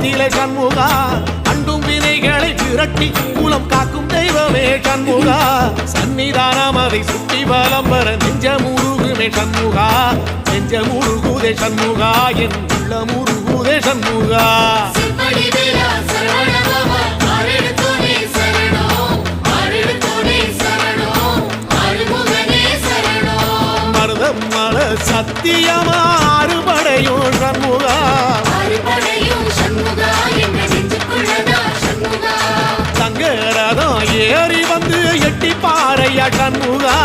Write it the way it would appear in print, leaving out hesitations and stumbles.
குலத்திலே சண்முகா அண்டும் வினைகளை விரட்டி குலம் காக்கும் தெய்வமே சண்முகா சன்னிதானம் அதை சுற்றி வலம் வர நெஞ்சமுருகுமே சண்முகா நெஞ்சமுருகுதே சண்முகா என் உள்ளமுருகுதே சண்முகா மருதம் மல சத்தியமா அறுபடையும் சண்முகா தங்கரதம் ஏறி வந்து எட்டி பாறையா சண்முகா